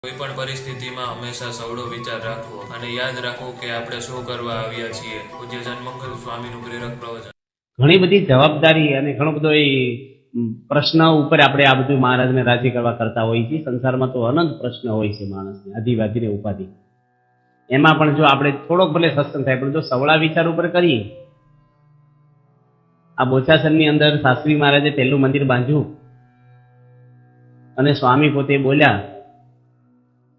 કોઈ પણ પરિસ્થિતિમાં હંમેશા સવડો વિચાર રાખવો અને યાદ રાખવું કે આપણે શું કરવા આવ્યા છીએ. પૂજ્ય જનમંગલ સ્વામીનું પ્રેરક પ્રવચન. ઘણી બધી જવાબદારી અને ઘણો બધો એ પ્રશ્ન ઉપર આપણે આ બધું મહારાજને રાજી કરવા કરતા હોઈએ છીએ. સંસારમાં તો અનંત પ્રશ્ન હોય છે માણસને, આધિવાધીને ઉપાધિ. એમાં પણ જો આપણે થોડોક ભલે સત્સંગ થાય પણ જો સવળા વિચાર ઉપર કરીએ. આ બોચાસણની અંદર શાસ્ત્રી મહારાજે પહેલું મંદિર બાંધ્યું અને સ્વામી પોતે બોલ્યા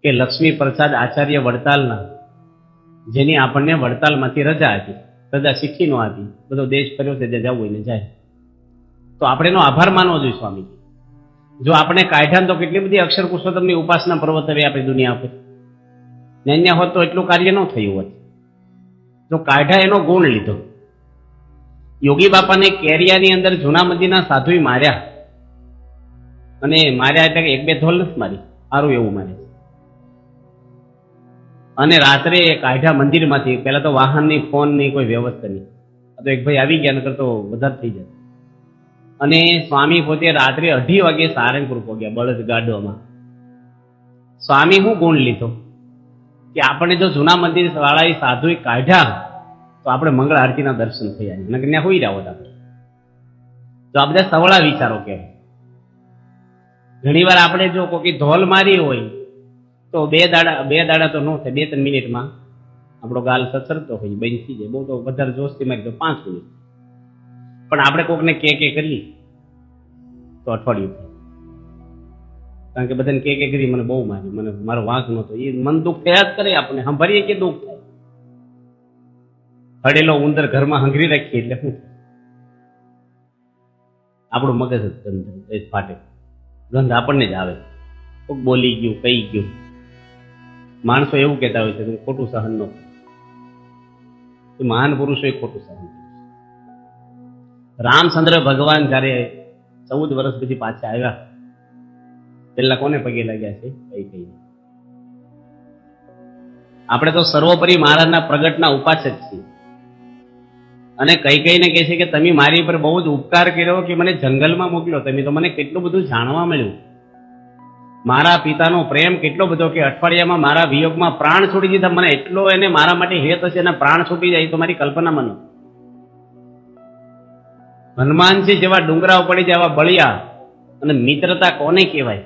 કે લક્ષ્મી પ્રસાદ આચાર્ય વડતાલના, જેની આપણને વડતાલમાંથી રજા હતી, રજા શીખી ન હતી, બધો દેશ કર્યો છે, જવું હોય ને જાય. તો આપણે એનો આભાર માનવો જોઈએ સ્વામી. જો આપણે કાઢ્યા તો કેટલી બધી અક્ષર પુરુષોત્તમની ઉપાસના પર્વત હવે આપણી દુનિયા ઉપર ન્યા હોત તો એટલું કાર્ય ન થયું હોત. જો કાઢ્યા એનો ગુણ લીધો. યોગી બાપાને કેરિયાની અંદર જૂના મંદિરના સાધુએ માર્યા, અને માર્યા એટલે એક બે ધોલ નથી મારી, સારું એવું મારે. અને રાત્રે કાઢ્યા મંદિરમાંથી. પહેલા તો વાહનની, ફોનની કોઈ વ્યવસ્થા નહીં. તો એક ભાઈ આવી ગયા, નકર તો વધારે થઈ જાય. અને સ્વામી પોતે રાત્રે 2:30 વાગે સારંગપુર પહોંચ્યા બળદ ગાડોમાં. સ્વામી શું ગુણ લીધો કે આપણે જો જૂના મંદિર વાળા સાધુએ કાઢ્યા તો આપણે મંગળ આરતીના દર્શન થઈ જાય, નકર ત્યાં હોઈ રહ્યા હોત આપણે. તો આ બધા સવળા વિચારો કહેવાય. ઘણી વાર આપણે જો કોઈ ધોલ મારી હોય તો બે દાડા તો ન થાય, 2-3 મિનિટમાં આપણો ગાલ સચરતો હોય, બંધ થઈ જાય. બહુ તો વધારે જોશથી મારી તો 5 મિનિટ. પણ આપણે કોકને કે કરીએ તો અઠવાડિયું થાય. કારણ કે બધાને કે કરી મને બહુ માર્યું, મને મારો વાંક નહોતો, એ મન દુઃખ થયા જ કરે. આપણે સાંભળીએ કે દુઃખ થાય. હડેલો ઉંદર ઘરમાં હંગરી રાખીએ એટલે શું થાય? આપણું મગજ જ ફાટે, ગંધ આપણને જ આવે. કોક બોલી ગયું, કહી ગયું. માણસો એવું કહેતા હોય છે કે ખોટું સહન ન થાય. મહાન પુરુષોએ ખોટું સહન કર્યું. રામચંદ્ર ભગવાન જયારે 14 વર્ષ પછી પાછા આવ્યા, પેલા કોને પગે લાગ્યા છે? કઈ. આપણે તો સર્વોપરી મહારાજના પ્રગટના ઉપાસક છીએ. અને કઈને કહે છે કે તમે મારી પર બહુ જ ઉપકાર કર્યો કે મને જંગલમાં મોકલ્યો તમે, તો મને કેટલું બધું જાણવા મળ્યું. મારા પિતાનો પ્રેમ કેટલો બધો કે અઠવાડિયામાં મારા વિયોગમાં પ્રાણ છોડી દીધા. મને એટલો એને મારા માટે હેત હશે અને પ્રાણ છૂટી જાય તો મારી કલ્પનામાં ન. હનુમાનજી જેવા ડુંગરાઓ પડી જાય, એવા બળિયા. અને મિત્રતા કોને કહેવાય?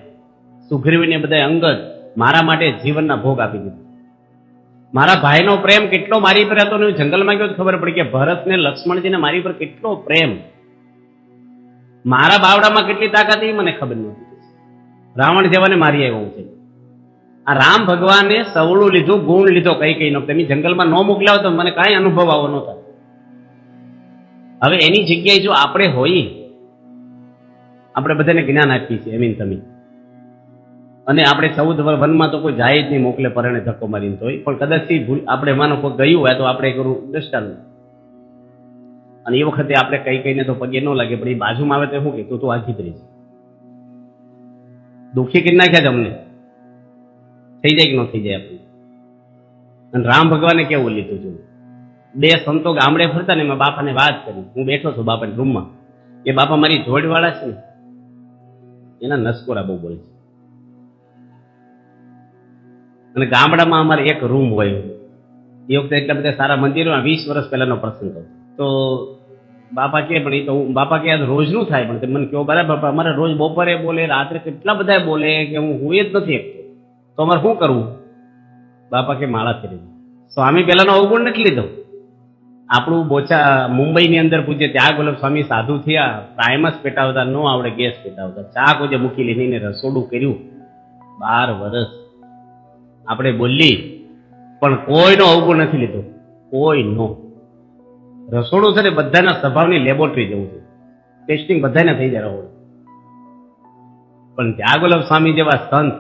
સુગ્રીવને બધા અંગદ મારા માટે જીવનના ભોગ આપી દીધા. મારા ભાઈનો પ્રેમ કેટલો મારી પર હતો ને જંગલમાં ગયો તો ખબર પડી કે ભરત ને લક્ષ્મણજીને મારી પર કેટલો પ્રેમ. મારા બાવડામાં કેટલી તાકાત એ મને ખબર નથી. રાવણ જેવાને મારી આવ્યો છે. આ રામ ભગવાને સવળું લીધું, ગુણ લીધો. કઈ નો તમે જંગલમાં ન મોકલાવો તો મને કાંઈ અનુભવ આવો ન થાય. હવે એની જગ્યાએ જો આપણે હોઈએ, આપણે બધાને જ્ઞાન આપીએ છીએ એમીન તમે, અને આપણે 14 વનમાં તો કોઈ જાય જ નહીં, મોકલે પરણે ધક્કો મારીને તોય. પણ કદાચ આપણે માનો કોઈ ગયું હોય તો આપણે કરું દ્રષ્ટાંત. અને એ વખતે આપણે કઈને તો પગે ન લાગે, પણ એ બાજુમાં આવે તો શું કે તું આખી રહીશ. દુઃખી કરી નાખ્યા જ અમને. થઈ જાય કે ન થઈ જાય આપણે. અને રામ ભગવાને કેવું લીધું છે. 2 સંતો ગામડે ફરતા ને મેં બાપાને વાત કરી. હું બેઠો છું બાપાની રૂમમાં. એ બાપા મારી જોડવાળા છે ને, એના નસકોરા બહુ બોલે છે. અને ગામડામાં અમારે એક રૂમ હોય. એ વખતે એટલા બધા સારા મંદિરો, 20 વર્ષ પહેલાનો પ્રસંગ હતો. તો બાપા કે પણ એ તો બાપા કે રોજનું થાય, પણ મને કહો બરાબર અમારે રોજ બપોરે બોલે, રાત્રે કેટલા બધા બોલે કે હું જ નથી એકતો. તો અમારે શું કરવું? બાપા કે માળા ફેરી. સ્વામી પહેલાનો અવગુણ નથી લીધો. આપણું મુંબઈની અંદર પૂજ્ય ત્યાગ વલ્લભ સ્વામી સાધુ થયા. પ્રાઇમસ પેટાવતા ન આવડે, ગેસ પેટાવતા. ચા કોઈ મૂકી લીધીને રસોડું કર્યું 12 વર્ષ. આપણે બોલી પણ કોઈનો અવગુણ નથી લીધો, કોઈનો. રસોડું છે ને બધાના સ્વભાવની લેબોરેટરી જેવું છે. ટેસ્ટિંગ બધાને થઈ જાય રહોડ. પણ ત્યાગવલ્લભ સ્વામી જેવા સંત,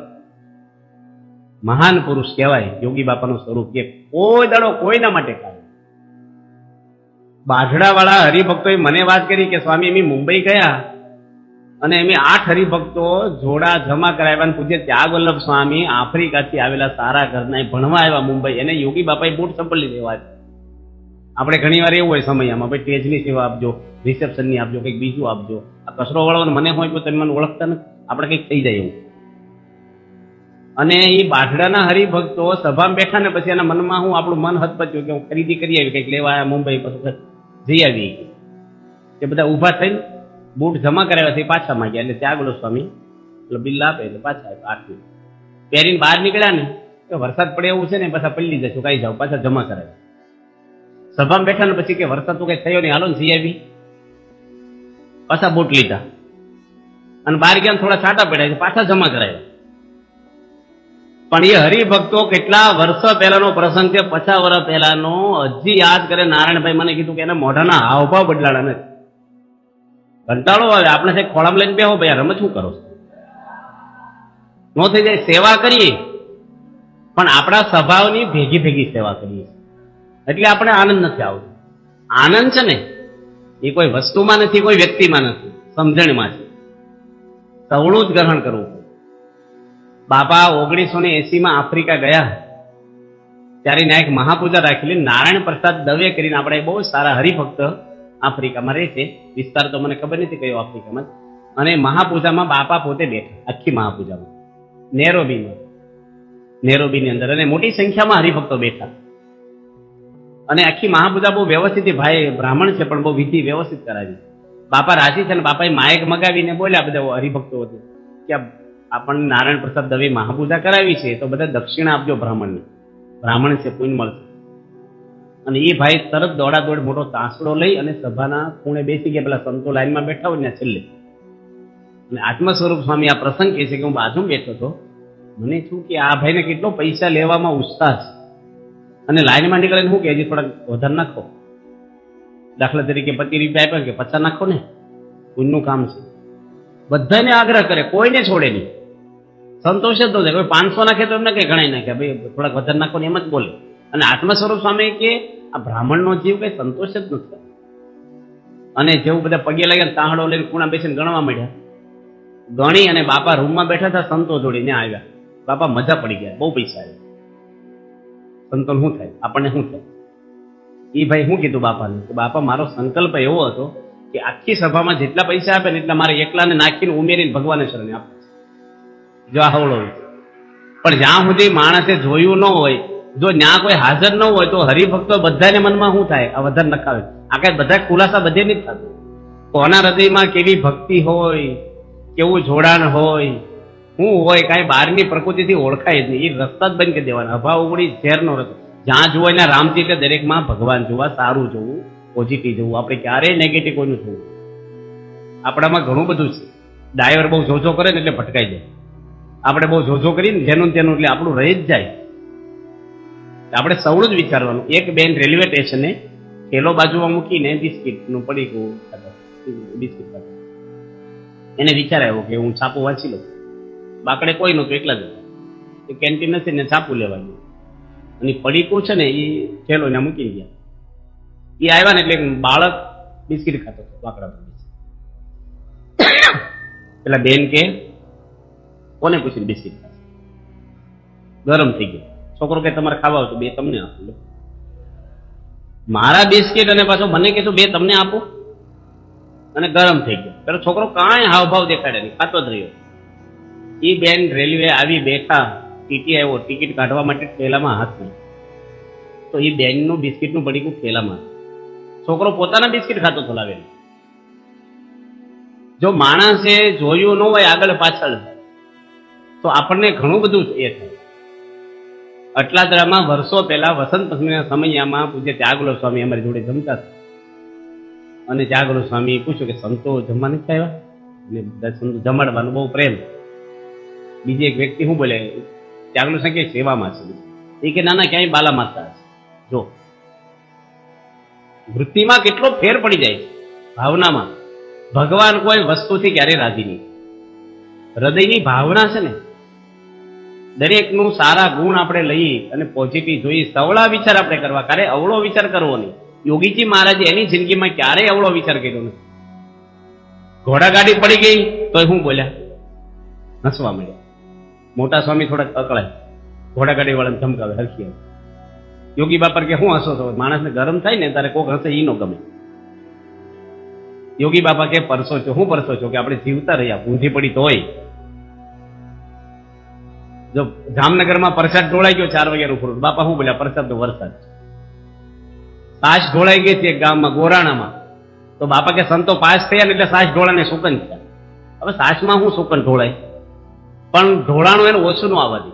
મહાન પુરુષ કહેવાય, યોગી બાપાનું સ્વરૂપ કે કોઈ દાડો કોઈના માટે કાઢે. બાઢડાવાળા હરિભક્તોએ મને વાત કરી કે સ્વામી અમે મુંબઈ ગયા અને અમે 8 હરિભક્તો જોડા જમા કરાવ્યા. પૂજ્ય ત્યાગવલ્લભ સ્વામી આફ્રિકાથી આવેલા સારા ઘરના ભણવા આવ્યા મુંબઈ. એને યોગી બાપાએ બૂટ ચંપલ લીધા. આપણે ઘણી વાર એવું હોય સમયમાં, ભાઈ સ્ટેજની સેવા આપજો, રિસેપ્શનની આપજો, કંઈક બીજું આપજો. આ કચરો વાળવાનો મને હોય તો તમે મને ઓળખતા નથી, આપણે કંઈક થઈ જાય એવું. અને એ બાઢડાના હરિભક્તો સભામાં બેઠા ને પછી એના મનમાં હું આપણું મન હતપચ્યું કે હું ખરીદી કરી આવી કંઈક લેવા આવ્યા મુંબઈ પછી જઈ આવી એ બધા ઊભા થઈને બૂટ જમા કરાવ્યા પાછા માંગ્યા એટલે ત્યાગલો સ્વામી એટલે બિલ આપે એટલે પાછા આપ્યું પહેરીને બહાર નીકળ્યા ને તો વરસાદ પડે એવું છે ને પાછા પલ્લી જશું કઈ જાવ પાછા જમા કરાવ્યા સભામાં બેઠા ને પછી કે વરસાદ તો કઈ થયો નહીં હાલો ને જઈ આવી પાછા બૂટ લીધા અને બહાર ગયા થોડા છાંટા પડ્યા છે પાછા જમા કરાવ્યા પણ એ હરિભક્તો કેટલા વર્ષો પહેલાનો પ્રસંગ છે 50 વર્ષ પહેલાનો હજી યાદ કરે નારાયણભાઈ મને કીધું કે એના મોઢાના હાવભાવ બદલાડા નથી કંટાળો આવે આપણે છે ખોળામાં લઈને બેહો ભાઈ રમત શું કરો નો થઈ જાય સેવા કરીએ પણ આપણા સ્વભાવની ભેગી ભેગી સેવા કરીએ એટલે આપણે આનંદ નથી આવતો આનંદ છે ને એ કોઈ વસ્તુમાં નથી કોઈ વ્યક્તિમાં નથી સમજણમાં છે સવળું જ ગ્રહણ કરવું બાપા 1980 આફ્રિકા ગયા ત્યારે ત્યાં એક મહાપૂજા રાખેલી નારાયણ પ્રસાદ દવે કરીને આપણે બહુ સારા હરિભક્ત આફ્રિકામાં રહે છે વિસ્તાર તો મને ખબર નથી કયો આફ્રિકામાં અને મહાપૂજામાં બાપા પોતે બેઠા આખી મહાપૂજામાં નેરોબીની અંદર અને મોટી સંખ્યામાં હરિભક્તો બેઠા અને આખી મહાપૂજા બહુ વ્યવસ્થિત ભાઈ બ્રાહ્મણ છે પણ બહુ વિધિ વ્યવસ્થિત કરાવી બાપા રાજી છે અને બાપાએ માયક મગાવીને બોલ્યા બધા હરિભક્તો હતી કે આપણને નારાયણ પ્રસાદ દવે મહાપૂજા કરાવી છે તો બધા દક્ષિણા આપજો બ્રાહ્મણને બ્રાહ્મણ છે પુણ્ય મળશે અને એ ભાઈ તરત દોડાદોડ મોટો તાંસડો લઈ અને સભાના ખૂણે બેસી ગયા પેલા સંતો લાઈનમાં બેઠા હોય ને છેલ્લે અને આત્મ સ્વરૂપ સ્વામી આ પ્રસંગ કહે છે કે હું બાજુ બેઠો હતો મને શું કે આ ભાઈને કેટલો પૈસા લેવામાં ઉત્સાહ છે અને લાઈનમાં નીકળીને શું કે હજી થોડાક વધારે નાખો દાખલા તરીકે 25 રૂપિયા આપ્યા કે 50 નાખો ને પુણ્યનું કામ છે બધાને આગ્રહ કરે કોઈને છોડે નહીં સંતોષ જ ન થાય કોઈ 500 નાખે તો એમને કઈ ગણાય નાખ્યા ભાઈ થોડાક વધારે નાખો ને એમ જ બોલે અને આત્મ સ્વરૂપ સ્વામી કે આ બ્રાહ્મણનો જીવ કઈ સંતોષ જ નથી અને જેવું બધા પગે લાગ્યા તાહડો લઈને ખૂણા બેસીને ગણવા માંડ્યા ગણી અને બાપા રૂમમાં બેઠા હતા સંતો જોડીને આવ્યા બાપા મજા પડી ગયા બહુ પૈસા આવ્યા સંતો શું થાય આપણને શું થાય એ ભાઈ શું કીધું બાપાને કે બાપા મારો સંકલ્પ એવો હતો કે આખી સભામાં જેટલા પૈસા આપે ને એટલા મારે એકલાને નાખીને ઉમેરીને ભગવાને શરણે આપે જો આ હવળો પણ જ્યાં સુધી માણસે જોયું ન હોય જો ત્યાં કોઈ હાજર ન હોય તો હરિભક્તો બધાને મનમાં શું થાય આ વધારે નખાવે આ કઈ બધા ખુલાસા બધે નથી થતું કોના હૃદયમાં કેવી ભક્તિ હોય કેવું જોડાણ હોય શું હોય કાંઈ બહારની પ્રકૃતિથી ઓળખાય જ નહીં એ રસ્તા જ બંધ કરી દેવાના અભાવ ઉગડી ઝેરનો રસ્તો જ્યાં જોવાય એના રામજી એટલે દરેકમાં ભગવાન જોવા સારું જોવું પોઝિટિવ જોવું આપણે ક્યારેય નેગેટિવ કોઈનું જોવું આપણામાં ઘણું બધું છે ડ્રાઈવર બહુ જોજો કરે ને એટલે ભટકાઈ જાય આપણે બહુ જોજો કરીને જેનું તેનું એટલે આપણું રહી જ જાય આપણે સૌનું જ વિચારવાનું એક બેન રેલવે સ્ટેશને થેલો બાજુમાં મૂકીને બિસ્કિટનું પડીકું બિસ્કિટ ખાતા એને વિચાર આવ્યો કે હું છાપું વાંચી લઉં બાકડે કોઈ નહોતું એકલા જ એ કેન્ટીન નથી ને છાપું લેવા ગયું અને પડીકું છે ને એ થેલો એને મૂકી ગયા એ આવ્યા ને એટલે બાળક બિસ્કિટ ખાતો હતો બાકડા પર પેલા બેન કે કોને પૂછીને બિસ્કિટ ખાશે ગરમ થઈ ગયો છોકરો કે તમારે ખાવા હોય તો બે તમને આપું મારા બિસ્કિટ અને પાછો મને કહેશું બે તમને આપું અને ગરમ થઈ ગયો પેલો છોકરો કાંઈ હાવભાવ દેખાડે નહીં ખાતો જ રહ્યો એ બેન રેલવે આવી બેઠા ટીટી આવ્યો ટિકિટ કાઢવા માટે થેલામાં હાથ નહીં તો એ બેનનું બિસ્કિટનું પડીકું થેલામાં છોકરો પોતાના બિસ્કિટ ખાતો ચલાવેલો જો માણસે જોયું ન હોય આગળ પાછળ તો આપણને ઘણું બધું એ થાય અટલાદરામાં વર્ષો પહેલા વસંત પંચમીના સમયમાં પૂજ્ય ત્યાગલો સ્વામી અમારી જોડે જમતા હતા અને ત્યાગલો સ્વામી પૂછ્યું કે સંતો જમવા નથી આવ્યા અને બધા સંતો જમાડવાનું બહુ પ્રેમ બીજી એક વ્યક્તિ શું બોલે ત્યાગલો સ્વામી કે સેવામાં છે એ કે નાના ક્યાંય બાલા માતા છે જો વૃત્તિમાં કેટલો ફેર પડી જાય છે ભાવનામાં ભગવાન કોઈ વસ્તુથી ક્યારેય રાજી નહીં હૃદયની ભાવના છે ને દરેકનું સારા ગુણ આપણે લઈએ અને પોઝિટિવ જોઈએ સવળા વિચાર આપણે કરવા ક્યારે અવળો વિચાર કરવો નહીં યોગીજી મહારાજે એની જિંદગીમાં ક્યારેય અવળો વિચાર કર્યો નથી ઘોડાગાડી પડી ગઈ તો શું બોલ્યા હસવા મળ્યા મોટા સ્વામી થોડાક અકળાય ઘોડાગાડી વાળાને ધમકાવે હરખી યોગી બાપર કે શું હસો છો માણસને ગરમ થાય ને તારે કોક હશે ઈ નો ગમે યોગી બાપા કે પરસો છો હું પરસો છો કે આપણે જીવતા રહ્યા ઊંધી પડી તો હોય જો જામનગરમાં પ્રસાદ ઢોળાઈ ગયો 4 વાગ્યાનું ફ્રૂટ, બાપા શું બોલ્યા? પ્રસાદ તો વરસાદ. સાસ ઢોળાઈ ગઈ છે એક ગામમાં ગોરાણામાં, તો બાપા કે સંતો પાસ થયા ને એટલે સાસ ઢોળાને સુકન થયા. હવે સાસમાં શું સુકન ઢોળાય? પણ ઢોળાણું એનું ઓછું નું આવવા દે,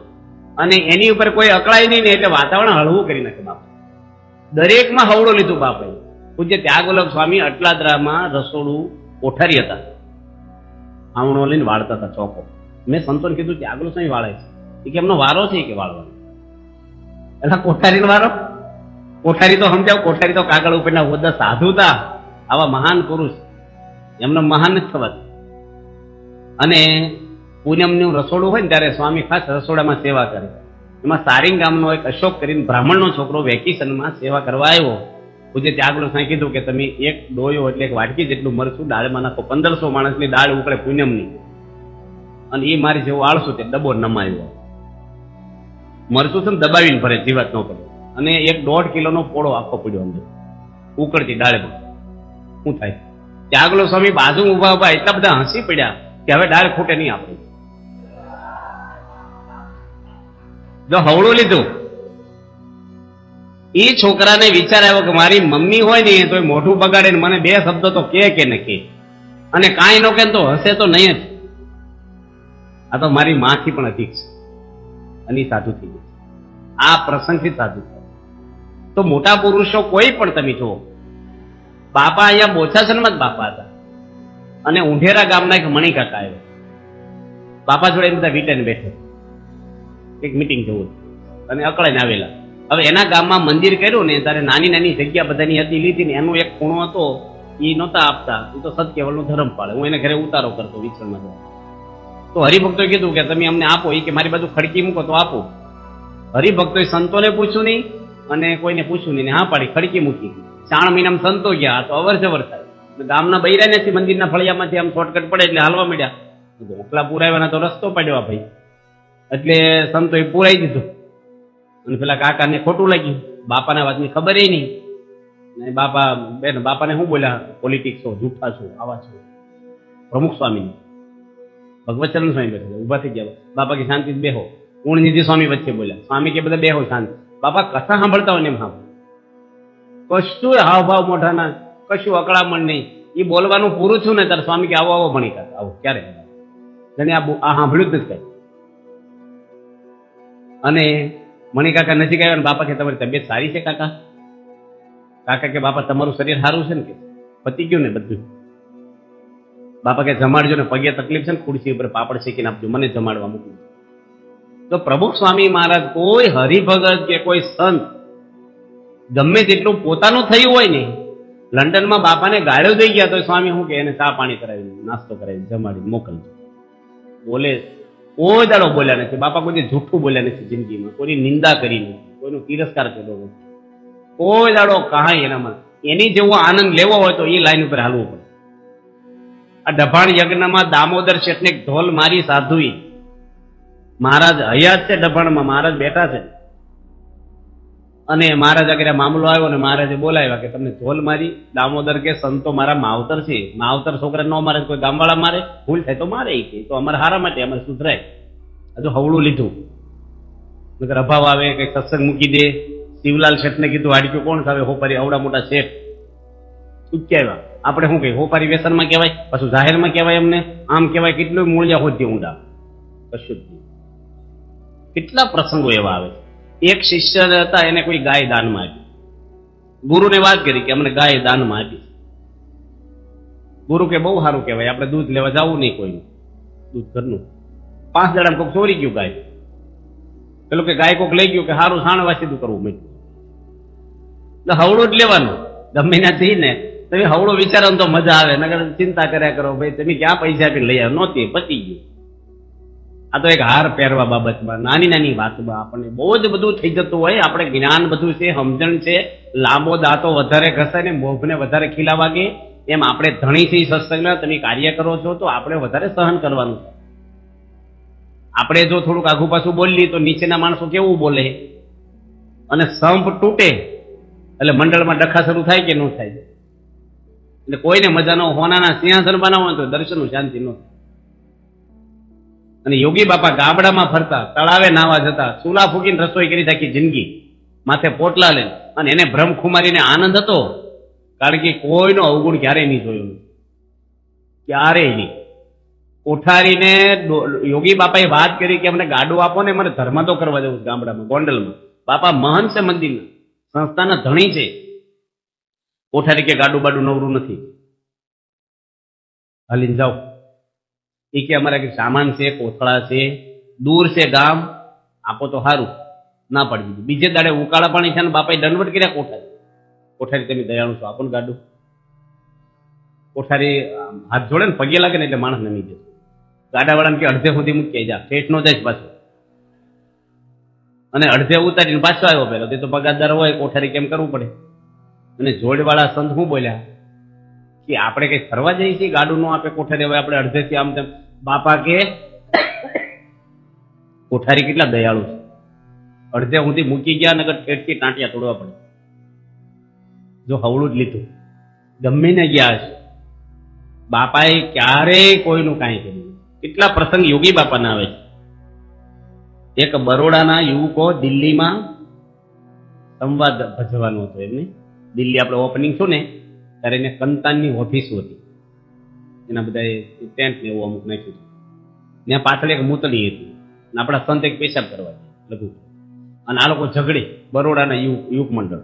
અને એની ઉપર કોઈ અકળાય નહીં ને એટલે વાતાવરણ હળવું કરી નાખે બાપા. દરેકમાં હવડો લીધું બાપાએ. પૂજ્ય ત્યાગોલક સ્વામી અટલાદરામાં રસોડું કોઠારી હતા, આવણો લઈને વાળતા હતા ચોકો. મેં સંતોને કીધું ત્યાગોલક સ્વામી વાળે છે કે એમનો વારો છે કે વાળવાનો? એટલે કોઠારીનો વારો? કોઠારી તો સમજાવ, કોઠારી તો કાગળ ઉપરના હોદ્દા સાધુ હતા, આવા મહાન પુરુષ, એમનો મહાન જ થવા. અને પૂનમનું રસોડું હોય ને ત્યારે સ્વામી ખાસ રસોડામાં સેવા કરે. એમાં સારિંગ ગામનો એક અશોક કરીને બ્રાહ્મણનો છોકરો વેકેશનમાં સેવા કરવા આવ્યો. પૂજ્ય ત્યાગલો સાંઈ કીધું કે તમે એક ડોયો એટલે એક વાટકી જેટલું મરચું દાળમાં નાખો. 1500 માણસની દાળ ઉકળે પૂનમની, અને એ મારી જેવું આળસું તે ડબ્બો નમાયો. મરચું છે ને દબાવીને ભરે, જીવાત ન પડે. અને 1.5 કિલોનો પોળો આખો પડ્યો અંદર ઉકળતી દાળમાં. શું થાય? ત્યાગલો સ્વામી બાજુ ઉભા ઉભા એટલા બધા હસી પડ્યા કે હવે દાળ ખૂટે નહીં આપણે. જો હવળું લીધું, એ છોકરાને વિચાર આવ્યો કે મારી મમ્મી હોય ને તો મોઢું બગાડે ને મને 2 શબ્દો તો કે ન કે, અને કાંઈ નો કે તો હશે તો નહીં જ. આ તો મારી માથી પણ અધિક છે, અને સાધુ થઈ ગઈ. આ પ્રસંગથી સાધુ થાય. તો મોટા પુરુષો કોઈ પણ તમે જુઓ, બાપા અહીંયા બોચાસનમાં જ બાપા હતા, અને ઊંઢેરા ગામના એક મણિકાકા આવ્યો. બાપા જોડે બધા વીટાઈને બેઠે, એક મિટિંગ જવું અને અકળાઈને આવેલા. હવે એના ગામમાં મંદિર કર્યું ને ત્યારે નાની નાની જગ્યા બધાની હતી લીધી ને એનો એક ખૂણો હતો, એ નહોતા આપતા. એ તો સત્યવલનો ધર્મ પાડે. હું એને ઘરે ઉતારો કરતો વિચરણમાં. તો હરિભક્તોએ કીધું કે તમે અમને આપો. એ કે મારી બાજુ ખડકી મૂકો તો આપો. હરિભક્તોએ સંતોને પૂછ્યું નહીં અને કોઈને પૂછ્યું નહીં, હા પાડી ખડકી મૂકી. 4 મહિનામાં સંતો ગયા તો અવર જવર થાય. ગામના બૈરા નથી, મંદિરના ફળિયામાંથી આમ શોર્ટકટ પડે એટલે હાલવા મળ્યા. ઢોકલા પુરાવ્યાના તો રસ્તો પાડ્યો ભાઈ, એટલે સંતોએ પુરાઈ દીધું. અને પેલા કાકાને ખોટું લાગ્યું, બાપાના વાતની ખબર નહીં. બાપાને શું બોલ્યા? પોલિટિક્સ છો, જૂઠા છો, આવા છો. પ્રમુખ સ્વામી ભગવતચરણ સ્વામી બેઠા ઉભા થઈ ગયા. બાપા કે શાંતિ બેહો. પૂર્ણનિધિ સ્વામી વચ્ચે બોલ્યા. સ્વામી કે બધા બેહો શાંતિ. બાપા કથા સાંભળતા હોય ને એમ સાંભળો, કશું હાવભાવ મોઢાના, કશું અકળામણ નહીં. એ બોલવાનું પૂરું છું ને ત્યારે સ્વામી કે આવો આવો ભણી કાકા આવો. ક્યારે જેને આ સાંભળ્યું જ નથી કઈ. અને મણિકાકા નજીક આવ્યા ને બાપા કે તમારી તબિયત સારી છે કાકા? કાકા કે બાપા તમારું શરીર સારું છે ને? કે પતી ગયું ને બધું? બાપા કે જમાડજો ને, પગે તકલીફ છે ને, ખુરશી ઉપર પાપડ શેકીને આપજો, મને જમાડવા મૂકજો. તો પ્રભુ સ્વામી મહારાજ કોઈ હરિભગત કે કોઈ સંત ગમે તેટલું પોતાનું થયું હોય ને, લંડનમાં બાપાને ગાળ્યો દઈ ગયા તો સ્વામી શું કે એને ચા પાણી કરાવી, નાસ્તો કરાવી, જમાડી મોકલજો. બોલે કોઈ દાડો બોલ્યા નથી બાપા. કોઈ જૂઠું બોલ્યા નથી જિંદગીમાં, કોઈની નિંદા કરી નથી, કોઈનો તિરસ્કાર કર્યો નથી, કોઈ દાડો કાંઈ એનામાં. એની જેવો આનંદ લેવો હોય તો એ લાઈન ઉપર હાલવું પડે. આ ડભાણ યજ્ઞમાં દામોદર શેઠને એક ઢોલ મારી સાધુએ, મહારાજ હયાત છે ડભાણમાં, મહારાજ બેઠા છે, અને મહારાજ આગળ મામલો આવ્યો ને મહારાજે બોલાવ્યા કે તમને ઢોલ મારી. દામોદર કે સંતો મારા માવતર છે, માવતર છોકરા ન મારે, કોઈ ગામવાળા મારે, ભૂલ થાય તો મારે, કે તો અમારા હારા માટે, અમારે સુધરાય. હજુ હવળું લીધું, અભાવ આવે કઈ સત્સંગ મૂકી દે. શિવલાલ શેઠને કીધું હાડક્યું કોણ ખાવે? હોપારી આવડા મોટા શેઠ ઉચ્ચાવ્યા. આપણે શું કહીએ? હોપારી વ્યસનમાં કહેવાય, પાછું જાહેરમાં કહેવાય, એમને આમ કહેવાય. કેટલું મૂળિયા હોતી ઊંડા, કશું જ નહીં. કેટલા પ્રસંગો એવા આવે. એક શિષ્ય હતા, એને કોઈ ગાય દાનમાં આપી. ગુરુને વાત કરી કે અમને ગાય દાનમાં આપી. ગુરુ કે બહુ સારું કહેવાય, આપણે દૂધ લેવા જવું નહીં કોઈનું, દૂધ ઘરનું. 5 દાડા કોઈક ચોરી ગયું ગાય. પેલું કે ગાય કોઈક લઈ ગયું કે સારું સાણવા સીધું કરવું મેં. હવળું જ લેવાનું ગમે ત્યાંથી ને. તમે હવળું વિચારો તો મજા આવે, નગર ચિંતા કર્યા કરો ભાઈ તમે ક્યાં પૈસા આપીને લઈ આવ્યો, નહોતી પતી ગયું. આ તો એક હાર પહેરવા બાબતમાં નાની નાની વાતમાં આપણને બહુ જ બધું થઈ જતું હોય. આપણે જ્ઞાન બધું છે, સમજણ છે, લાંબો દાંતો વધારે ઘસાય ને મોભને વધારે ખીલા વાગે, એમ આપણે ધણી છે સત્સંગના તમે કાર્ય કરો છો તો આપણે વધારે સહન કરવાનું. આપણે જો થોડુંક આઘું પાછું બોલીએ તો નીચેના માણસો કેવું બોલે, અને સંપ તૂટે એટલે મંડળમાં ડખા શરૂ થાય કે ન થાય. એટલે કોઈને મજા ન, હોનાના સિંહાસન બનાવો તો દર્શનનું શાંતિ ન થાય. અને યોગી બાપા ગામડામાં ફરતા, તળાવે નાવા જતા, ચૂલા ફૂકીને રસોઈ કરી આખી જિંદગી, માથે પોટલા લે, અને એને બ્રહ્મકુમારીને આનંદ હતો, કારણ કે કોઈનો અવગુણ ક્યારેય નહીં જોયો, ક્યારેય નહીં. કોઠારીને યોગી બાપાએ વાત કરી કે અમને ગાડું આપો ને, મને ધર્મ તો કરવા જવું ગામડામાં, ગોંડલમાં. બાપા મહંત છે, મંદિરના સંસ્થાના ધણી છે. કોઠારી કે ગાડું બાડું નવરું નથી, હાલીને જાઓ. એ કે અમારા કે સામાન છે, કોથળા છે, દૂર છે ગામ, આપો તો સારું. ના પાડી દીધું. બીજે દાડે ઉકાળા પાણી છે ને બાપાએ દંડવટ કર્યા કોઠારી તમે દયાળુ છો, આપો ને ગાડું. કોઠારી હાથ જોડે ને પગે લાગે ને એટલે માણસ નમી જશે. ગાડાવાળાને કે અડધે સુધી મૂકી જા, ઠેઠ નો જાય પાછો. અને અડધે ઉતારીને પાછો આવ્યો પેલો. તે તો પગારદાર હોય, કોઠારી કેમ કરવું પડે. અને જોડવાળા સંત શું બોલ્યા કે આપણે કઈ ફરવા જઈએ છીએ, ગાડું નો આપે કોઠારી, હવે આપણે અડધેથી આમ તેમ. બાપા કે કોઠારી કેટલા દયાળુ છે, અડધે સુધી મૂકી ગયા, નગર ઠેઠથી ટાંટિયા તોડવા પડે. જો હવળું જ લીધું, ગમીને ગયા છે. બાપાએ ક્યારેય કોઈનું કાંઈ કર્યું. કેટલા પ્રસંગ યોગી બાપાના આવે છે. એક બરોડાના યુવકો દિલ્હીમાં સંવાદ ભજવાનો હતો એમને. દિલ્હી આપણે ઓપનિંગ છું ને ત્યારે એને કંતાનની ઓફિસ હતી, એના બધા ટેન્ટ ને એવું અમુક નાખ્યું હતું. ત્યાં પાછળ એક મૂતળી હતી, આપણા સંત એક પેશાબ કરવા લઘુ, અને આ લોકો ઝઘડે. બરોડાના યુવક મંડળ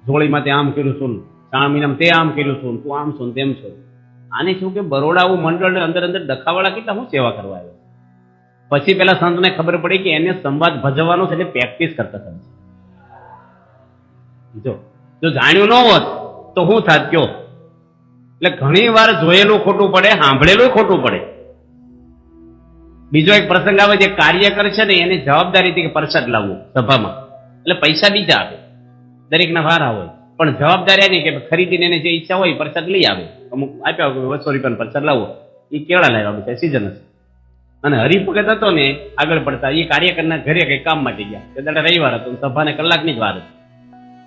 જોડીમાં તે આમ કર્યું છું, 3 મહિનામાં તે આમ કર્યું છું, તું આમ છું તેમ છો. આને શું કે બરોડાવું મંડળ અંદર અંદર ડખાવાળા કેટલા હું સેવા કરવા આવ્યો. પછી પેલા સંતને ખબર પડી કે એને સંવાદ ભજવવાનો છે, એટલે પ્રેક્ટિસ કરતા હતા. જો જાણ્યું ન હોત તો શું થાત કયો. એટલે ઘણી વાર જોયેલું ખોટું પડે, સાંભળેલું ખોટું પડે. બીજો એક પ્રસંગ આવે, જે કાર્યકર છે ને એની જવાબદારી હતી કે પ્રસાદ લાવવું સભામાં. એટલે પૈસા બીજા આપે, દરેકના વારા હોય, પણ જવાબદારી નહીં કે ખરીદીને એને જે ઈચ્છા હોય પ્રસાદ લઈ આવે. અમુક આપ્યા 200 રૂપિયાનો પ્રસાદ લાવો, એ કેળા લાવ્યા છે, સિઝન હશે. અને હરિભગત હતો ને આગળ પડતા, એ કાર્યકરના ઘરે કઈ કામ માટે ગયા. તે દાડે રવિવાર હતો, સભાને કલાકની જ વાર હતી.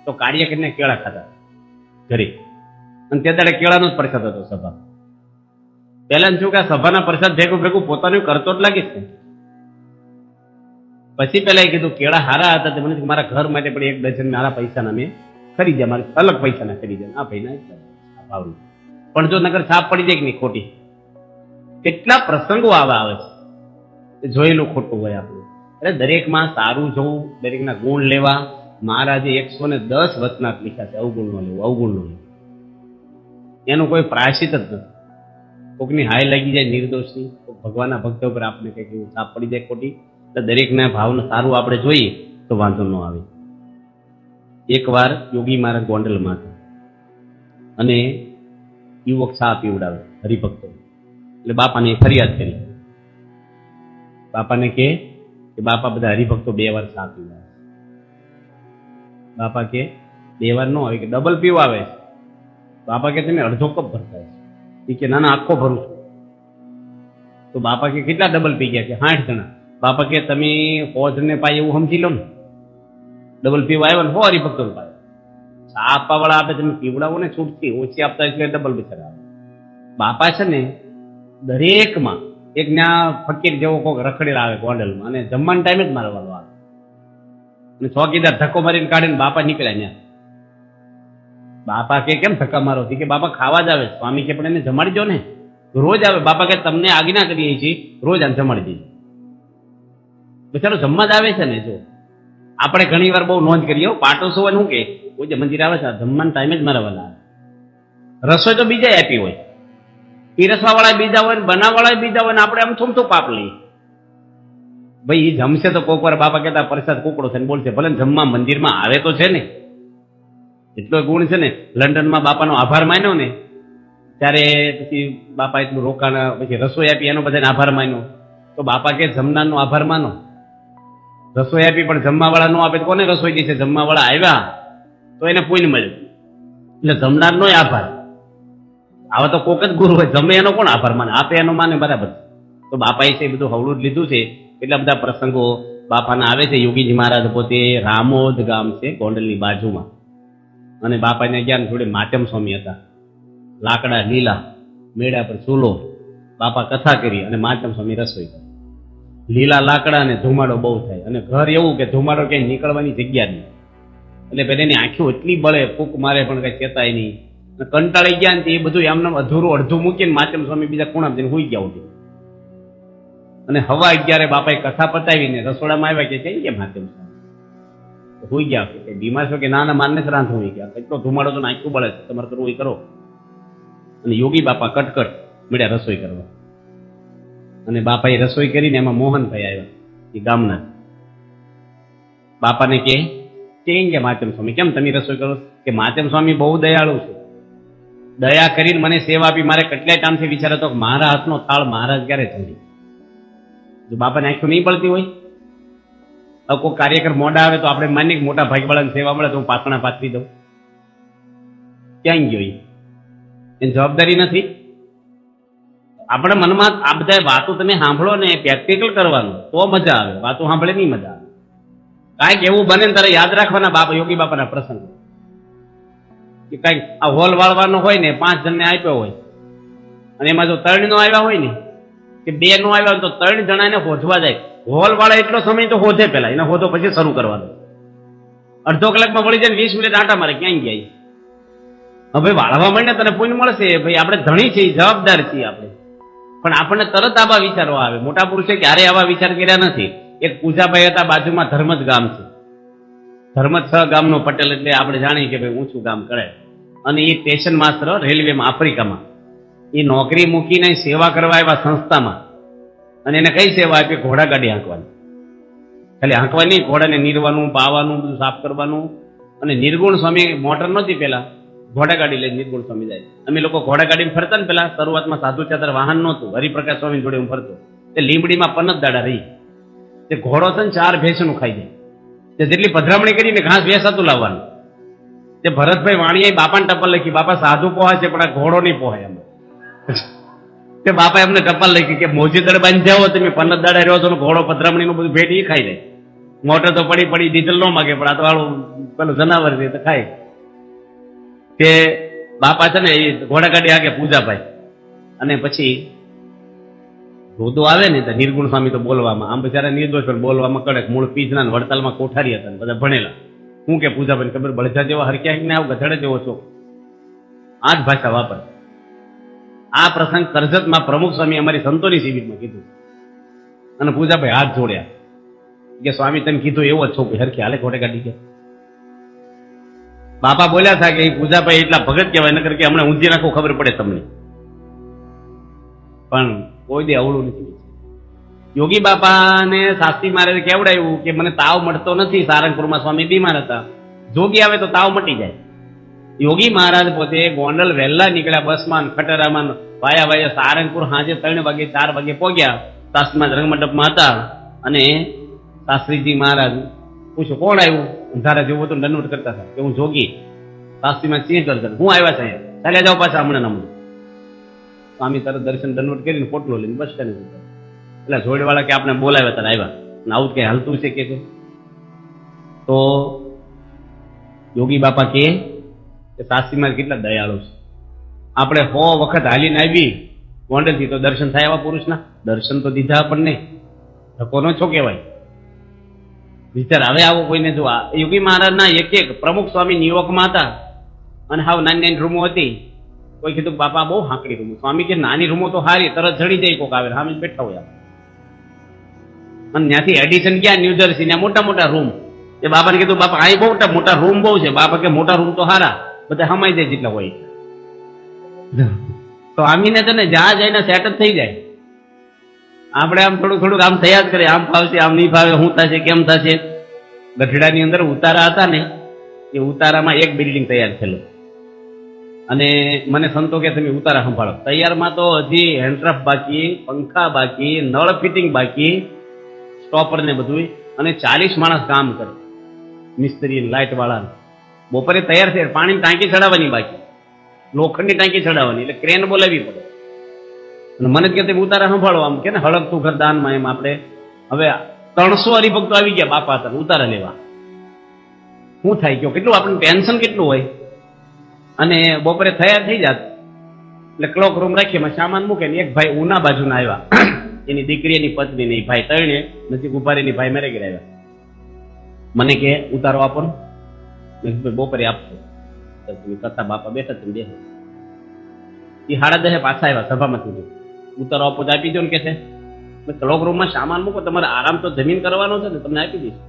તો કાર્યકરને કેળા ખાતા ઘરે, અને તે દાડે કેળાનો જ પ્રસાદ હતો સભા. પહેલા શું કે સભાના પ્રસાદ ભેગું ભેગું પોતાનું કરતો જ લાગીશ ને. પછી પેલા એ કીધું કેળા હારા હતા, તે મને મારા ઘર માટે પણ 1 ડઝન મારા પૈસાના મેં ખરીદ્યા, મારે અલગ પૈસાના ખરીદ્યા. આ ભાઈ ના ભાવનું પણ જો નગર છાપ પડી જાય કે નહીં ખોટી. કેટલા પ્રસંગો આવા આવે છે, જોયેલું ખોટું હોય આપણું. એટલે દરેકમાં સારું જોવું, દરેકના ગુણ લેવા. મહારાજે 110 વચનાક લીધા છે, અવગુણ નો લેવું, અવગુણ નો લેવું. એનું કોઈ પ્રાયશ્ચિત જ નથી. કોકની હાય લાગી જાય નિર્દોષની, ભગવાનના ભક્તો ઉપર આપણે કંઈક એવું છાપ પડી જાય ખોટી. એટલે દરેકના ભાવને સારું આપણે જોઈએ તો વાંધો ન આવે. એકવાર યોગી મહારાજ ગોંડલમાં હતા, અને યુવક ચા પીવડાવે હરિભક્તો. એટલે બાપાને ફરિયાદ કરી. બાપાને કે બાપા બધા હરિભક્તો 2 વાર ચા પીવડાવે. બાપા કે 2 વાર ન આવે, કે ડબલ પીવાવે છે. બાપા કે તમે અડધો કપ ભરતા છે. એ કે ના આખો ભરું છું. તો બાપા કે કેટલા ડબલ પી ગયા? કે 60 જણા. બાપા કે તમે ફોજને પાય એવું સમજી લો ને, ડબલ પીવા આવ્યો ને 100 હરિભક્તો પાય. ચા આપવા વાળા આપે, તમે પીવડાવો ને છૂટથી, ઓછી આપતા એટલે ડબલ બિચારા આવે. બાપા છે ને દરેકમાં એક ત્યાં ફકીર જેવો કોઈક રખડેલા આવે ગોંડલમાં, અને જમવાના ટાઈમે જ મારવાનો આવે. અને ચોકીદાર ધક્કો મારીને કાઢીને બાપા નીકળ્યા ત્યાં. બાપા કે કેમ ધક્કા મારો? કે બાપા ખાવા જ આવે. સ્વામી કે પણ એને જમાડી દો ને, રોજ આવે. બાપા કે તમને આજ્ઞા કરીએ છીએ, રોજ આને જમાડી દઈએ. બિચારો જમવા જ આવે છે ને. જો આપણે ઘણી વાર બહુ નોંધ કરીએ, પાટો શું શું કે કોઈ મંદિર આવે છે જમવાના ટાઈમે જ મારવાના આવે. રસોઈ તો બીજા આપી હોય, પીરસવા વાળા બીજા હોય, બનાવવા વાળા બીજા હોય, ને આપણે આમ થોડું પાપ લઈએ. ભાઈ એ જમશે તો કોક વાર બાપા કહેતા પ્રસાદ કુકડો છે ને બોલશે, ભલે જમવા મંદિરમાં આવે તો છે ને. એટલો ગુણ છે ને. લંડનમાં બાપાનો આભાર માન્યો ને ત્યારે પછી બાપા એટલું રોકાણ, પછી રસોઈ આપી, એનો બધાને આભાર માન્યો. તો બાપા કે જમનારનો આભાર માનો. રસોઈ આપી પણ જમવા વાળા નો આપે તો કોને રસોઈ દીશે? જમવા વાળા આવ્યા તો એને પુણ્ય મળ્યું. એટલે જમનારનો આભાર. આવા તો કોક જ ગુરુ હોય, જમે એનો કોણ આભાર માને? આપે એનો માને, બરાબર. તો બાપાએ છે બધું હવળું જ લીધું છે. એટલા બધા પ્રસંગો બાપાના આવે છે. યોગીજી મહારાજ પોતે રામોદ ગામ છે ગોંડલની બાજુમાં, અને બાપાને ગયા થોડે માચમ સ્વામી હતા. લાકડા લીલા, મેળા પર ચૂલો, બાપા કથા કરી અને માચમ સ્વામી રસોઈ કરી. લીલા લાકડા અને ધુમાડો બહુ થાય, અને ઘર એવું કે ધુમાડો ક્યાંય નીકળવાની જગ્યા નહીં. એટલે પેલા એની આંખો એટલી બળે, ફૂંક મારે પણ કઈ ચેતાય નહીં. અને કંટાળી ગયા ને એ બધું એમને અધૂરું અડધું મૂકીને માતમ સ્વામી બીજા ખૂણામાં જઈને હુઈ ગયા ઉઠી. અને હવા 11 બાપાએ કથા પતાવીને રસોડામાં આવ્યા કે કઈ ગયા માતમ સ્વામી હુઈ ગયા. કે બીમાર છો કે ના ના મારને જ રાંધ હોઈ ગયા, એટલો ધુમાડો તો આંખું બળે છે, તમારે કરવું એ કરો. અને યોગી બાપા કટકટ મળ્યા રસોઈ કરવા. અને બાપાએ રસોઈ કરીને એમાં મોહનભાઈ આવ્યા એ ગામના. બાપાને કે ગયા માતમ સ્વામી કેમ તમે રસોઈ કરો? કે માતમ સ્વામી બહુ દયાળુ છે, દયા કરીને મને સેવા આપી. મારે કેટલાય ટાઈમથી વિચાર હતો કે મારા હાથનો થાળ મહારાજ ક્યારે ચડી. જો બાપાને આંખો નહીં પડતી હોય, કોઈ કાર્યકર મોડા આવે તો આપણે માનીએ કે મોટા ભાગવાળાની સેવા મળે તો હું પાતણા પાથરી દઉં. ક્યાં ગયો એની જવાબદારી નથી. આપણે મનમાં આ બધા વાતો તમે સાંભળો ને પ્રેક્ટિકલ કરવાનું તો મજા આવે, વાતો સાંભળે નહીં મજા આવે. કાંઈક એવું બને ને તારે યાદ રાખવાના બાપા યોગી બાપાના પ્રસંગ. કે કાંઈક આ હોલ વાળવાનો હોય ને 5 જણને આપ્યો હોય, અને એમાં જો 3 નો આવ્યા હોય ને કે 2 નો આવ્યા હોય તો 3 જણાને હોધવા જાય. હોલ વાળા એટલો સમય તો હોધે પેલા, એને હોધો પછી શરૂ કરવાનો. અડધો કલાકમાં વળી જાય 20 મિનિટ આટા મારે ક્યાંય ગયા. હવે વાળવા માંડે તને પુણ્ય મળશે. ભાઈ આપણે ધણી છીએ, જવાબદાર છીએ આપણે, પણ આપણને તરત આવા વિચારો આવે. મોટા પુરુષે ક્યારે આવા વિચાર કર્યા નથી. એક પૂજાભાઈ હતા, બાજુમાં ધર્મજ ગામ છે, ધર્મજ 6 ગામનો પટેલ, એટલે આપણે જાણીએ કે ભાઈ ઊંચું ગામ કરે. અને એ સ્ટેશન માસ્ટર રેલવેમાં આફ્રિકામાં, એ નોકરી મૂકીને સેવા કરવા આવ્યા સંસ્થામાં. અને એને કઈ સેવા આપી? ઘોડાગાડી હાંકવાની. ખાલી હાંકવાની, ઘોડાને નીરવાનું, પાવાનું, બધું સાફ કરવાનું. અને નિર્ગુણ સ્વામી મોટર નહોતી પેલા, ઘોડાગાડી લઈને નિર્ગુણ સ્વામી જાય. અમે લોકો ઘોડાગાડીમાં ફરતા ને પેલા શરૂઆતમાં સાધુ ચાદર વાહન નહોતું, હરિપ્રકાશ સ્વામી જોડે હું ફરતો. તે લીંબડીમાં 15 દાડા રહી. તે ઘોડો છે ને 4 ભેંસનું ખાઈ જાય. તે જેટલી પધરામણી કરીને ઘાસ વેસાતું લાવવાનું. તે ભરતભાઈ વાણીએ બાપાને ટપાલ લખી, બાપા સાધુ પોહા છે પણ આ ઘોડો નહીં પોહાય. એમ તે બાપા એમને ટપાલ લખી કે મોજી દળ બાંધી જાઓ, તમે 15 દાડા રહ્યો છો, ઘોડો પધરામણીનું બધું ભેટ એ ખાઈ જાય. મોટર તો પડી ડીઝલ ન માગે, પણ આ તો વાળું પેલું જનાવર છે તો ખાય. કે બાપા છે ને એ ઘોડાગાડી આગે પૂજાભાઈ. અને પછી રોદો આવે ને તો નિર્ગુણ સ્વામી તો બોલવામાં, આમ બિચારા નિર્દોષ પણ બોલવામાં કડક. મૂળ પીજના વડતાલમાં કોઠારી હતા, બધા ભણેલા. હું કે પૂજાભાઈ ખબર, બળજા જેવા હરક્યા ને આવ ગધેડા જેવો છો, આ જ ભાષા વાપર. આ પ્રસંગ કરજતમાં પ્રમુખ સ્વામી અમારી સંતોની શિબિરમાં કીધું. અને પૂજાભાઈ હાથ જોડ્યા કે સ્વામી તમે કીધું એવો જ છો, હરખી હાલે ઘોડે ગાડી ગયા. બાપા બોલ્યા હતા કે પૂજાભાઈ એટલા ભગત કહેવાય, નકર કે હમણાં ઊંધી નાખવું ખબર પડે તમને. પણ કોઈ દે અવળું નથી. યોગી બાપાને શાસ્ત્રી મહારાજે કેવડાવ્યું કે મને તાવ મળતો નથી, સારંગપુરમાં સ્વામી બીમાર હતા, જોગી આવે તો તાવ મટી જાય. યોગી મહારાજ પોતે ગોંડલ વહેલા નીકળ્યા બસમાં, ખટરામાં વાયા સારંગપુર સાંજે 3 વાગે 4 વાગે પહોંચ્યા. શાસ્ત્રીમાં રંગમંડપમાં હતા. અને શાસ્ત્રીજી મહારાજ પૂછો કોણ આવ્યું? અંધારા જેવું હતું, દંડવત કરતા હતા કે હું જોગી. શાસ્ત્રીમાં સિંહ કરતા, હું આવ્યા સાહેબ, ચાલ્યા જાઓ પાછા હમણાં. સ્વામી તરત દર્શન દંડવત કરીને પોટલો લઈને બસ સ્ટેન્ડ જતા. એટલે જોડવાળા કે આપણે બોલાવ્યા તારે આવ્યા, આવું કઈ હાલતું છે કે? તો યોગી બાપા કે શાસ્ત્રીમાં કેટલા દયાળુ છે. આપણે 100 વખત હાલીને આવી ગોંડલથી તો દર્શન થાય એવા પુરુષના? દર્શન તો દીધા આપણને, ધક્કો ન છો કહેવાય. વિચાર હવે આવો કોઈને જો. યોગી મહારાજના એક પ્રમુખ સ્વામી ન્યુયોર્કમાં હતા, અને હાવ નાની રૂમો હતી. કોઈ કીધું બાપા બહુ હાંકડી રૂમો. સ્વામી કે નાની રૂમો તો હારી, તરત જડી જાય કોક આવે, સામે બેઠા હોય. અને ત્યાંથી એડિશન ગયા ન્યુજર્સી, ત્યાં મોટા મોટા રૂમ. એ બાપાને કીધું બાપા અહીં બહુ મોટા રૂમ બહુ છે. બાપા કે મોટા રૂમ તો હારા, બધા હમાઈ જાય જેટલા હોય. તો આમીને છે ને જ્યાં જઈને સેટ જ થઈ જાય. આપણે આમ થોડુંક આમ થયા જ કરે, આમ ફાવશે આમ નહીં ફાવે, શું થશે કેમ થશે. ગઢડાની અંદર ઉતારા હતા ને, એ ઉતારામાં એક બિલ્ડિંગ તૈયાર થયેલો. અને મને સંતો કે તમે ઉતારા સંભાળો. તૈયારમાં તો હજી હેન્ડ્રફ બાકી, પંખા બાકી, નળ ફિટિંગ બાકી, સ્ટોપર ને બધું. અને 40 માણસ કામ કરે, મિસ્ત્રી લાઇટ વાળા. બપોરે તૈયાર છે, પાણીની ટાંકી ચડાવવાની બાકી, લોખંડની ટાંકી ચડાવવાની, એટલે ક્રેન બોલાવવી પડે. અને મને જ કે તમે ઉતારા સંભાળો, આમ કે ને હળગતું ઘર દાનમાં. એમ આપણે હવે 300 હરિભક્તો આવી ગયા બાપા હતા ઉતારા લેવા. શું થાય ગયો, કેટલું આપણને ટેન્શન કેટલું હોય. અને બપોરે તૈયાર થઈ જાત એટલે ક્લોક રૂમ રાખીએ, એમાં સામાન મૂકે ને એક ભાઈ ઉના બાજુના આવ્યા, એની દીકરી, એની પત્ની, એની ભાઈ, ત્રણે નજીક ઉભા રહીને ભાઈ મેરે ઘેર આવ્યા. મને કે ઉતારો આપો ને. મેં કીધું બપોરે આપશો. તો તમે કરતા બાપા બેઠા તમે બેસો. એ 10:30 પાછા આવ્યા સભામાંથી. ઉતારો આપો તો આપી દો ને કે છે. ક્લોક રૂમમાં સામાન મૂકો, તમારે આરામ તો જમીન કરવાનો છે ને, તમને આપી દઈશ.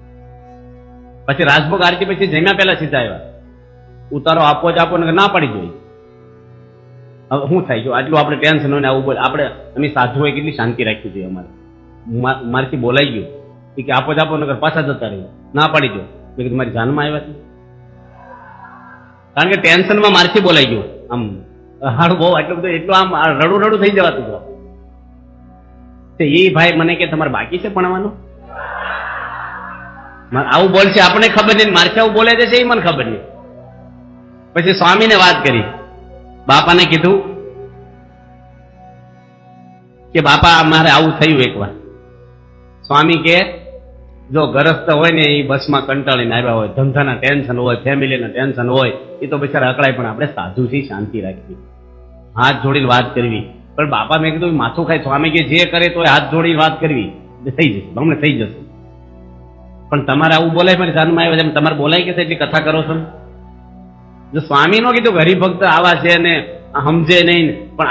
પછી રાજભોગ આરતી પછી જમ્યા પહેલા સીધા આવ્યા. ઉતારો આપો જ આપો ને ના પાડી જોઈએ. હવે શું થાય? જો આટલું આપણે ટેન્શન હોય ને આવું બોલે, આપણે અમે સાધુ હોય કેટલી શાંતિ રાખવી જોઈએ અમારે. મારથી બોલાઈ ગયું કે આપો જ આપો નગર પાછા જતા રહ્યો, ના પાડી દો. મેં કીધું મારી જાનમાં આવ્યા છે, કારણ કે ટેન્શનમાં મારથી બોલાઈ ગયું. આમ હાડું બહુ એટલું બધું એટલું આમ રડું રડું થઈ જવાતું હતું. એ ભાઈ મને કે તમારે બાકી છે ભણવાનું? આવું બોલશે આપણને ખબર નહીં, મારથી આવું બોલે છે એ મને ખબર નહીં. પછી સ્વામીને વાત કરી, બાપાને કીધું કે બાપા મારે આવું થયું એકવાર. સ્વામી કે જો ગરસ્ત હોય ને એ બસમાં કંટાળીને આવ્યા હોય, ધંધાના ટેન્શન હોય, ફેમિલીના ટેન્શન હોય, એ તો બિચારા અકળાય, પણ આપણે સાધુથી શાંતિ રાખવી, હાથ જોડીને વાત કરવી. પણ બાપા મેં કીધું માથું ખાય. સ્વામી કે જે કરે તો હાથ જોડીને વાત કરવી, થઈ જશે, હમણાં થઈ જશે. પણ તમારે આવું બોલાય, મારી જાનમાં આવ્યા છે તમારે બોલાય કે એટલી કથા કરો છો? જો સ્વામી નો કીધું હરિભક્ત આવા છે ને સમજે નહીં, પણ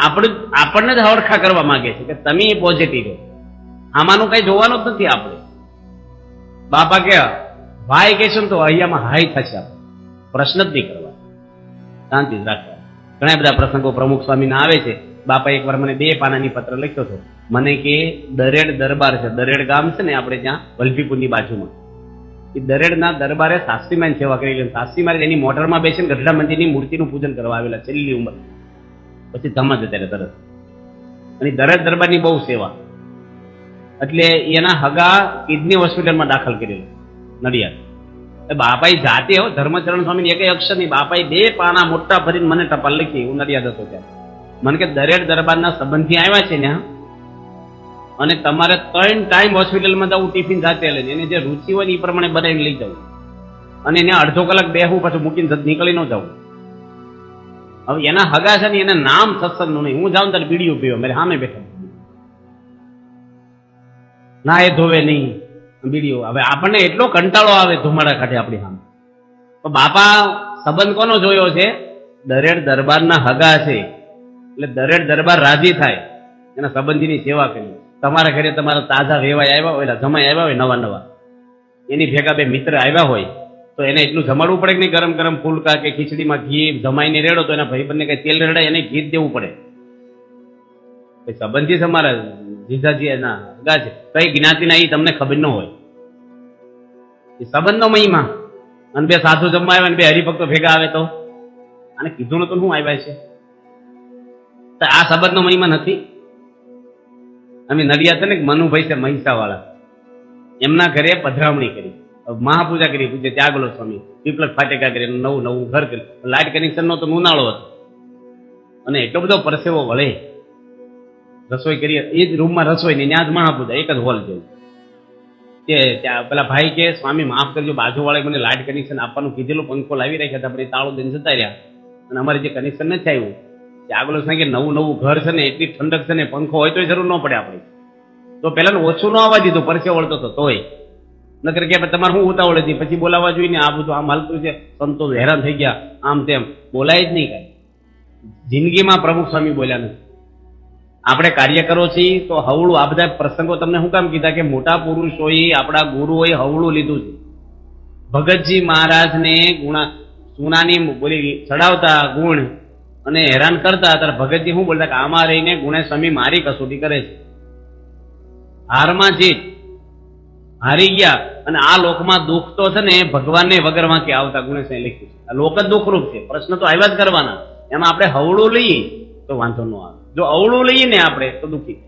આપણને જ હવડખા કરવા માંગે છે કે તમે પોઝિટિવ રહો, આમાંનું કઈ જોવાનું જ નથી આપણે. બાપા કે ભાઈ કે છે ને તો અહીંયામાં હાઈ થશે, આપણે પ્રશ્ન જ નહીં કરવા, શાંતિ જ રાખવા. ઘણા બધા પ્રસંગો પ્રમુખ સ્વામીના આવે છે. બાપા એકવાર મને 2 પાનાની પત્ર લખ્યો હતો. મને કે દરેડ દરબાર છે, દરેડ ગામ છે ને આપણે ત્યાં વલભીપુરની બાજુમાં, એ દરેડના દરબારે શાસ્ત્રીમાની સેવા કરી. શાસ્ત્રીમાન એની મોટરમાં બેસીને ગઢડા મંદિરની મૂર્તિનું પૂજન કરવા આવેલા છેલ્લી ઉંમર, પછી ધમા જતા રહ્યા તરત. અને દરેડ દરબારની બહુ સેવા, એટલે એના હગા કિડની હોસ્પિટલમાં દાખલ કરેલો નડિયાદ. બાપાએ જાતે હો ધર્મચરણ સ્વામી એક અક્ષર નહીં, બાપાએ 2 પાના મોટા ભરીને મને ટપાલ લખી. હું નડિયાદ હતો ત્યારે. મને કે દરેડ દરબારના સંબંધી આવ્યા છે ને, અને તમારે 3 ટાઈમ હોસ્પિટલમાં જવું, ટિફિન જાતે લઈને, એને જે રુચિ હોય ને એ પ્રમાણે બનાવીને લઈ જવું, અને એને અડધો કલાક બેહવું, પાછું મૂકીને નીકળી ન જવું. હવે એના હગા છે ને એના નામ સત્સંગનું નહીં. હું જાઉં ત્યારે બીડીઓ પીવો, મારે સામે બેઠા ના એ ધોવે નહીં બીડીઓ. હવે આપણને એટલો કંટાળો આવે ધુમાડા કાઢે આપણી સામે. તો બાપા સંબંધ કોનો જોયો છે? દરેડ દરબારના હગા છે, એટલે દરેડ દરબાર રાજી થાય, એના સંબંધીની સેવા કરી. તમારા ઘરે તમારા તાજા વેવાય આવ્યા હોય, જમાઈ આવ્યા હોય નવા નવા, એની ભેગા 2 મિત્ર આવ્યા હોય, તો એને એટલું જમાડવું પડે કે નહીં? ગરમ ગરમ ફૂલકા કે ખીચડીમાં ઘી જમાઈને રેડો, તો એના ભાઈબંધને કઈ તેલ રેડાય, એને ઘી દેવું પડે. સંબંધી છે અમારા જીજાજી, એના હગા છે, કઈ જ્ઞાતિના એ તમને ખબર ન હોય. એ સંબંધનો મહિમા. અને 2 સાધુ જમવા આવ્યા ને 2 હરિભક્તો ભેગા આવે તો આને કીધું નતું શું આવ્યા છે? તો આ સંબંધનો મહિમા નથી. અમે નડિયાદ છે ને મનુભાઈ છે મહિસા વાળા, એમના ઘરે પધરામણી કરી, મહાપૂજા કરી, પૂજ્ય ત્યાગલો સ્વામી પીપલક ફાટેકા કરી, નવું ઘર કર્યું. લાઇટ કનેક્શન નો તો ઉનાળો હતો, અને એટલો બધો પરસેવો વળે. રસોઈ કરી, એ જ રૂમમાં રસોઈ નહીં, ત્યાં જ મહાપૂજા, એક જ હોલ જેવું. કે ત્યાં પેલા ભાઈ કે સ્વામી માફ કરજો, બાજુવાળાએ મને લાઇટ કનેક્શન આપવાનું કીધેલું, પંખો લાવી રાખ્યા હતા, આપણે તાળો દઈને જતા રહ્યા, અને અમારે જે કનેક્શન નથી આવ્યું. આગળ કે નવું ઘર છે ને, એટલી ઠંડક છે ને, પંખો હોય તો જરૂર ન પડે આપણે. તો પેલા ઓછું ન આવવા દીધું, પરસે વળતો હતો તોય. નકર કે તમારે શું ઉતાવળ હતી, પછી બોલાવવા જોઈએ ને, આ બધું આમ હાલતું છે, સંતો હેરાન થઈ ગયા, આમ તેમ બોલાય જ નહીં કાંઈ. જિંદગીમાં પ્રમુખ સ્વામી બોલ્યા નથી. આપણે કાર્ય કરો છીએ તો હવળું, આ બધા પ્રસંગો તમને શું કામ કીધા કે મોટા પુરુષોએ, આપણા ગુરુઓએ હવળું લીધું છે. ભગતજી મહારાજને સોનાની બોલી ચડાવતા ગુણ અને હેરાન કરતા, ત્યારે ભગતજી શું બોલતા કે આમાં રહીને ગુણે સ્વામી મારી કસોટી કરે છે. હારમાં જીત, હારી ગયા, અને આ લોકમાં દુઃખ તો છે ને ભગવાનને વગર વાંકે આવતા ગુણે સ્વામી લખ્યું છે. આ લોક જ દુઃખરૂપ છે, પ્રશ્ન તો આવ્યા જ કરવાના. એમાં આપણે હવળું લઈએ તો વાંધો ન આવે, જો અવળું લઈએ ને આપણે તો દુઃખી.